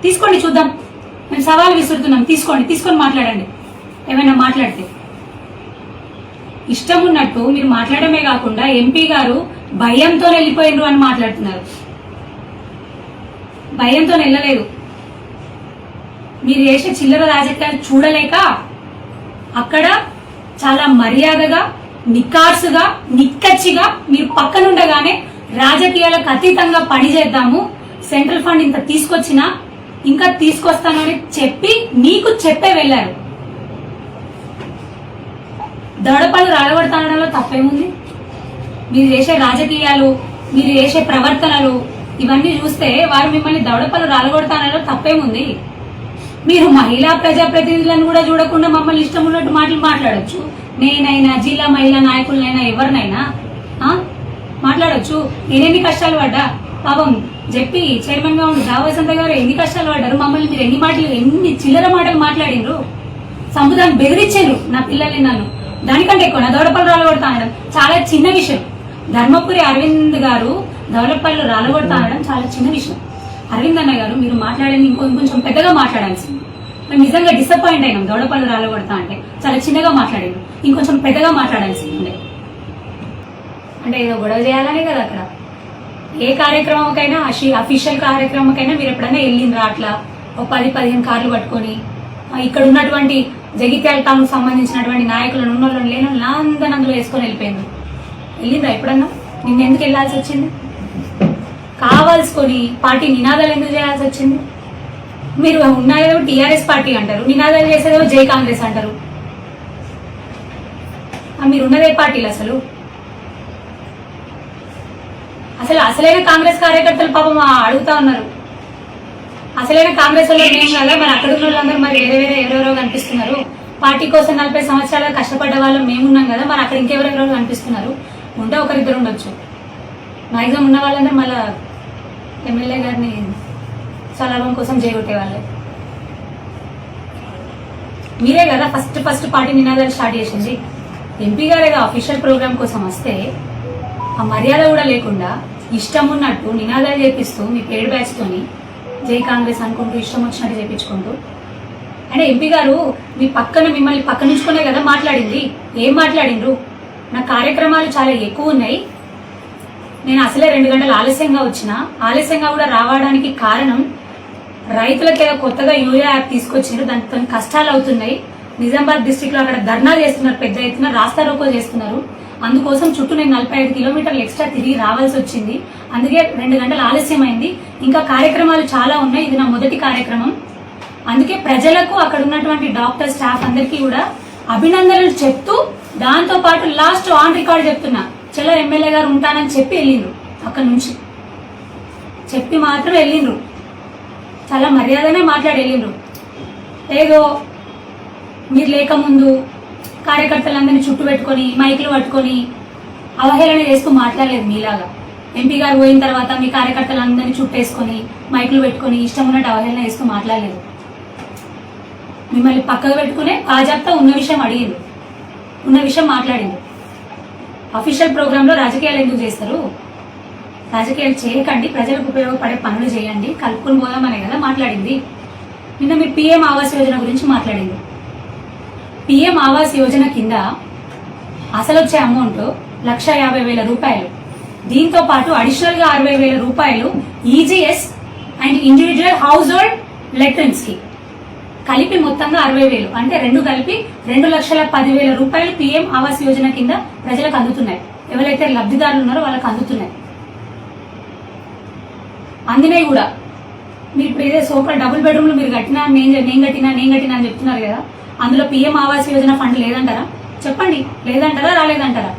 తీసుకోండి, చూద్దాం. మేము సవాల్ విసురుతున్నాం, తీసుకొని మాట్లాడండి. ఏమైనా మాట్లాడితే ఇష్టం ఉన్నట్టు మీరు మాట్లాడమే కాకుండా ఎంపీ గారు భయంతో వెళ్ళిపోయిండ్రు అని మాట్లాడుతున్నారు. భయంతో వెళ్ళలేదు. మీరు చేసే చిల్లర రాజకీయాలు చూడలేక అక్కడ చాలా మర్యాదగా, నికార్సుగా, నిక్కచ్చిగా మీరు పక్కనుండగానే రాజకీయాలకు అతీతంగా పనిచేద్దాము, సెంట్రల్ ఫండ్ ఇంత తీసుకొచ్చినా ఇంకా తీసుకొస్తానని చెప్పి మీకు చెప్పే వెళ్లారు. దౌడపల్లి రాలగొడతానడంలో తప్పేముంది? మీరు చేసే రాజకీయాలు, మీరు చేసే ప్రవర్తనలు ఇవన్నీ చూస్తే వారు మిమ్మల్ని దౌడపల్లి రాలగొడతానడంలో తప్పేముంది? మీరు మహిళా ప్రజాప్రతినిధులను కూడా చూడకుండా మమ్మల్ని ఇష్టం ఉన్నట్టు మాటలు మాట్లాడొచ్చు. నేనైనా, జిల్లా మహిళా నాయకులనైనా, ఎవరినైనా మాట్లాడొచ్చు. నేనెన్ని కష్టాలు పడ్డా, పాపం చెప్పి చైర్మన్ గా ఉండి దావసంత గారు ఎన్ని కష్టాలు పడ్డారు. మమ్మల్ని మీరు ఎన్ని చిల్లర మాటలు మాట్లాడినరు, సముదాన్ని బెదిరించారు నా పిల్లల్ని, నన్ను. దానికంటే ఎక్కువ నా దౌడపల్లి రాలగొడతా అనడం చాలా చిన్న విషయం. ధర్మపురి అరవింద్ గారు దౌడపల్లి రాలగొడతా అనడం చాలా చిన్న విషయం. అరవింద్ అన్న గారు మీరు మాట్లాడేది ఇంకొంచెం పెద్దగా మాట్లాడాల్సింది. మేము నిజంగా డిసప్పాయింట్ అయినాం. దౌడపల్లి రాలగొడతా అంటే చాలా చిన్నగా మాట్లాడారు, ఇంకొంచెం పెద్దగా మాట్లాడాల్సింది. అంటే ఏదో గొడవ చేయాలనే కదా అక్కడ. ఏ కార్యక్రమంకైనా, అఫీషియల్ కార్యక్రమంకైనా మీరు ఎప్పుడైనా వెళ్ళిండ్రా అట్లా ఒక 10-15 కార్లు పట్టుకొని ఇక్కడ ఉన్నటువంటి జగిత్యాల టౌన్ సంబంధించినటువంటి నాయకులను, ఉన్నోళ్ళని, లేని అందరిని అందులో వేసుకొని వెళ్ళిందా ఎప్పుడన్నా? నిన్న ఎందుకు వెళ్లాల్సి వచ్చింది? కావాల్సుకొని పార్టీ నినాదాలు ఎందుకు చేయాల్సి వచ్చింది? మీరు ఉన్నాయేదో టీఆర్ఎస్ పార్టీ అంటారు, నినాదాలు చేసేదేమో జై కాంగ్రెస్ అంటారు. మీరు ఉన్నదే పార్టీలు అసలైన కాంగ్రెస్ కార్యకర్తలు పాపం అడుగుతా ఉన్నారు. అసలైన కాంగ్రెస్ వాళ్ళు మేము కదా, మరి అక్కడ ఉన్న వాళ్ళందరూ మరి ఎవరెవరో కనిపిస్తున్నారు. పార్టీ కోసం 40 సంవత్సరాలు కష్టపడ్డ వాళ్ళు మేమున్నాం కదా, మరి అక్కడ ఇంకెవరెవరో కనిపిస్తున్నారు. ఉంటే ఒకరిద్దరు ఉండొచ్చు. మ్యాక్సిమం ఉన్న వాళ్ళందరూ మళ్ళా ఎమ్మెల్యే గారిని చలాభం కోసం చేయగొట్టే వాళ్ళే. మీరే కదా ఫస్ట్ పార్టీ నినాదాలు స్టార్ట్ చేసింది. ఎంపీ గారేగా అఫీషియల్ ప్రోగ్రామ్ కోసం వస్తే ఆ మర్యాద కూడా లేకుండా ఇష్టం ఉన్నట్టు నినాదాలు చేపిస్తూ మీ పేడ్ బ్యాచ్ తోని జై కాంగ్రెస్ అనుకుంటూ ఇష్టం వచ్చినట్టు చేపించుకుంటూ. అంటే ఎంపీ గారు మిమ్మల్ని పక్కనుంచుకునే కదా మాట్లాడింది. ఏం మాట్లాడిండ్రు? నా కార్యక్రమాలు చాలా ఎక్కువ ఉన్నాయి, నేను అసలే 2 గంటలు ఆలస్యంగా కూడా రావడానికి కారణం రైతులకి ఏదో కొత్తగా యూరియా యాప్ తీసుకొచ్చారు, దాంతో కష్టాలు అవుతున్నాయి. నిజామాబాద్ డిస్టిక్ లో అక్కడ ధర్నాలు చేస్తున్నారు, పెద్ద ఎత్తున రాస్తా రోకో చేస్తున్నారు. అందుకోసం చుట్టూ నేను 45 కిలోమీటర్లు ఎక్స్ట్రా తిరిగి రావాల్సి వచ్చింది. అందుకే 2 గంటలు ఆలస్యమైంది. ఇంకా కార్యక్రమాలు చాలా ఉన్నాయి, ఇది నా మొదటి కార్యక్రమం. అందుకే ప్రజలకు, అక్కడ ఉన్నటువంటి డాక్టర్ స్టాఫ్ అందరికీ కూడా అభినందనలు చెప్తూ, దాంతో పాటు లాస్ట్ ఆన్ రికార్డ్ చెప్తున్నా, చెల్ల ఎమ్మెల్యే గారు ఉంటానని చెప్పి వెళ్ళిండ్రు. అక్కడ నుంచి చెప్పి మాత్రం వెళ్ళిండ్రు. చాలా మర్యాదనే మాట్లాడి వెళ్ళిండ్రు. ఏదో మీరు లేకముందు కార్యకర్తలందరినీ చుట్టూ పెట్టుకొని మైకులు పట్టుకొని అవహేళన చేస్తూ మాట్లాడలేదు మీలాగా. ఎంపీ గారు పోయిన తర్వాత మీ కార్యకర్తలందరినీ చుట్టేసుకొని మైకులు పెట్టుకొని ఇష్టం ఉన్నట్టు అవహేళన చేస్తూ మాట్లాడలేదు. మిమ్మల్ని పక్కకు పెట్టుకునే కాజాబ్తా ఉన్న విషయం అడిగింది, ఉన్న విషయం మాట్లాడింది. అఫీషియల్ ప్రోగ్రామ్ లో రాజకీయాలు ఎందుకు చేస్తారు? రాజకీయాలు చేయకండి, ప్రజలకు ఉపయోగపడే పనులు చేయండి, కలుపుకొని పోదామనే కదా మాట్లాడింది. నిన్న మీరు పిఎం ఆవాస్ యోజన గురించి మాట్లాడింది. పిఎం ఆవాస్ యోజన కింద అసలు వచ్చే అమౌంట్ 1,50,000 రూపాయలు. దీంతో పాటు అడిషనల్ గా 60,000 రూపాయలు EGS and individual household ఎలక్ట్రిన్స్ కి కలిపి మొత్తంగా 60,000, అంటే 2 కలిపి 2,10,000 రూపాయలు పిఎం ఆవాస్ యోజన కింద ప్రజలకు అందుతున్నాయి. ఎవరైతే లబ్ధిదారులు ఉన్నారో వాళ్ళకి అందుతున్నాయి. అందినాయి కూడా. మీరు ఇప్పుడు ఇదే సోపర్ డబుల్ బెడ్రూమ్లు మీరు కట్టినా, నేను కట్టినా అని చెప్తున్నారు కదా, అందులో పిఎం ఆవాస్ యోజన ఫండ్ లేదంటారా? చెప్పండి, లేదంటారా, రాలేదంటారా?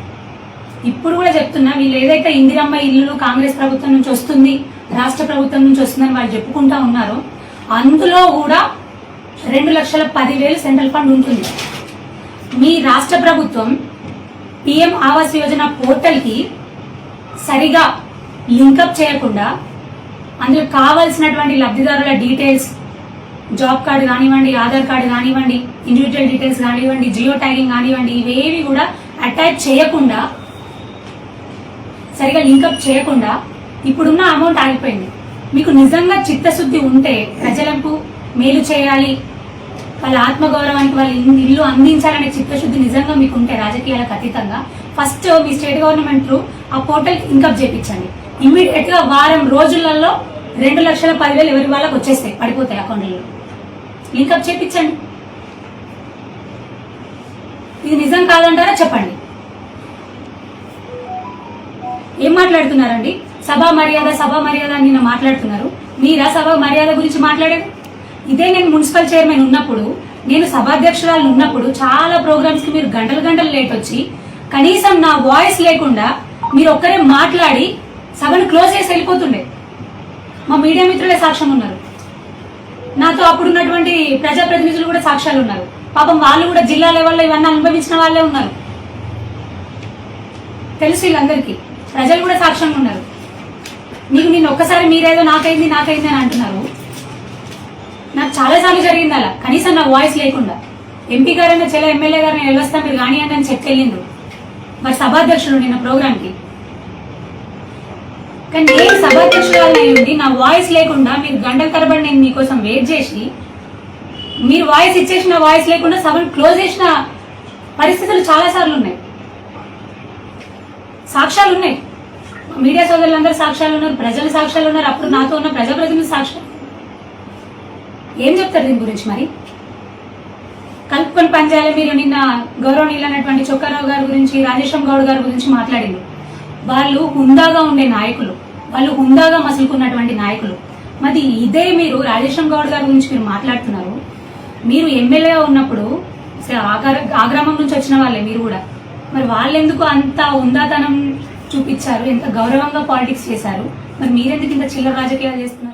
ఇప్పుడు కూడా చెప్తున్నా, వీళ్ళు ఏదైతే ఇందిరమ్మ ఇల్లు కాంగ్రెస్ ప్రభుత్వం నుంచి వస్తుంది, రాష్ట్ర ప్రభుత్వం నుంచి వస్తుందని వాళ్ళు చెప్పుకుంటా ఉన్నారో, అందులో కూడా 2,10,000 సెంట్రల్ ఫండ్ ఉంటుంది. మీ రాష్ట్ర ప్రభుత్వం పిఎం ఆవాస్ యోజన పోర్టల్ కి సరిగా లింకప్ చేయకుండా అందులో కావాల్సినటువంటి లబ్ధిదారుల డీటెయిల్స్, జాబ్ కార్డు కానివ్వండి, ఆధార్ కార్డు కానివ్వండి, ఇండివిజువల్ డీటెయిల్స్ కానివ్వండి, జియో ట్యాగింగ్ కానివ్వండి, ఇవేవి కూడా అటాచ్ చేయకుండా, సరిగా లింకప్ చేయకుండా ఇప్పుడున్న అమౌంట్ ఆగిపోయింది. మీకు నిజంగా చిత్తశుద్ధి ఉంటే ప్రజలకు మేలు చేయాలి, వాళ్ళ ఆత్మగౌరవానికి వాళ్ళ ఇల్లు అందించాలనే చిత్తశుద్ధి నిజంగా మీకు ఉంటే రాజకీయాలకు అతీతంగా ఫస్ట్ మీ స్టేట్ గవర్నమెంట్ త్రూ ఆ పోర్టల్ ఇన్కమ్ చేయించండి. ఇమ్మీడియట్ గా వారం రోజులలో 2,10,000 ఎవరి వాళ్ళకి వచ్చేస్తాయి, పడిపోతాయి అకౌంట్లలో. లింకప్ చేయించండి. ఇది నిజం కాదంటారా చెప్పండి. ఏం మాట్లాడుతున్నారండి? సభా మర్యాద నిన్న మాట్లాడుతున్నారు. మీరా సభా మర్యాద గురించి మాట్లాడేది? ఇదే నేను మున్సిపల్ చైర్మన్ ఉన్నప్పుడు, నేను సభాధ్యక్షురాలు ఉన్నప్పుడు చాలా ప్రోగ్రామ్స్ కి మీరు గంటలు లేట్ వచ్చి కనీసం నా వాయిస్ లేకుండా మీరు ఒక్కరే మాట్లాడి సభను క్లోజ్ చేసి వెళ్ళిపోతుండే. మా మీడియా మిత్రులే సాక్ష్యం ఉన్నారు. నాతో అప్పుడున్నటువంటి ప్రజాప్రతినిధులు కూడా సాక్ష్యాలు ఉన్నారు. పాపం వాళ్ళు కూడా జిల్లా లెవెల్లో ఇవన్నీ అనుభవించిన వాళ్ళే ఉన్నారు. తెలుసు వీళ్ళందరికీ. ప్రజలు కూడా సాక్ష్యంగా ఉన్నారు. మీకు నేను ఒక్కసారి మీరేదో నాకైంది అని అంటున్నారు. నాకు చాలా సార్లు జరిగింది అలా, కనీసం నా వాయిస్ లేకుండా. ఎంపీ గారైనా చెల్ల ఎమ్మెల్యే గారిని వెళ్ళొస్తా మీరు కానివ్వండి అని చెప్పి వెళ్ళిండ్రు మరి సభాధ్యక్షుడు నిన్న ప్రోగ్రామ్ కి. కానీ నేను సభాధ్యక్షురాలు అయ్యింది నా వాయిస్ లేకుండా మీరు గంటల తరబడి నేను మీకోసం వెయిట్ చేసి మీరు వాయిస్ ఇచ్చేసి నా వాయిస్ లేకుండా సభను క్లోజ్ చేసిన పరిస్థితులు చాలా సార్లు ఉన్నాయి. సాక్ష్యాలు ఉన్నాయి. మీడియా సోదరులందరూ సాక్ష్యాలు ఉన్నారు, ప్రజల సాక్ష్యాలు ఉన్నారు, అప్పుడు నాతో ఉన్న ప్రజాప్రతినిధుల సాక్ష్యాలు. ఏం చెప్తారు దీని గురించి? మరి కలుపుకొని పనిచేయాలి. మీరు నిన్న గౌరవనీయులు అన్నటువంటి చొక్కారావు గారి గురించి, రాజేశ్వరం గౌడ్ గారి గురించి మాట్లాడింది. వాళ్ళు హుందాగా ఉండే నాయకులు, వాళ్ళు హుందాగా మసులుకున్నటువంటి నాయకులు. మరి ఇదే మీరు రాజేశ్వరం గౌడ్ గారి గురించి మీరు మాట్లాడుతున్నారు. మీరు ఎమ్మెల్యేగా ఉన్నప్పుడు ఆ గ్రామం నుంచి వచ్చిన వాళ్ళే మీరు కూడా. మరి వాళ్ళెందుకు అంత హుందాతనం చూపించారు, ఎంత గౌరవంగా పాలిటిక్స్ చేశారు? మరి మీరెందుకు ఇంత చిల్లర రాజకీయాలు చేస్తున్నారు?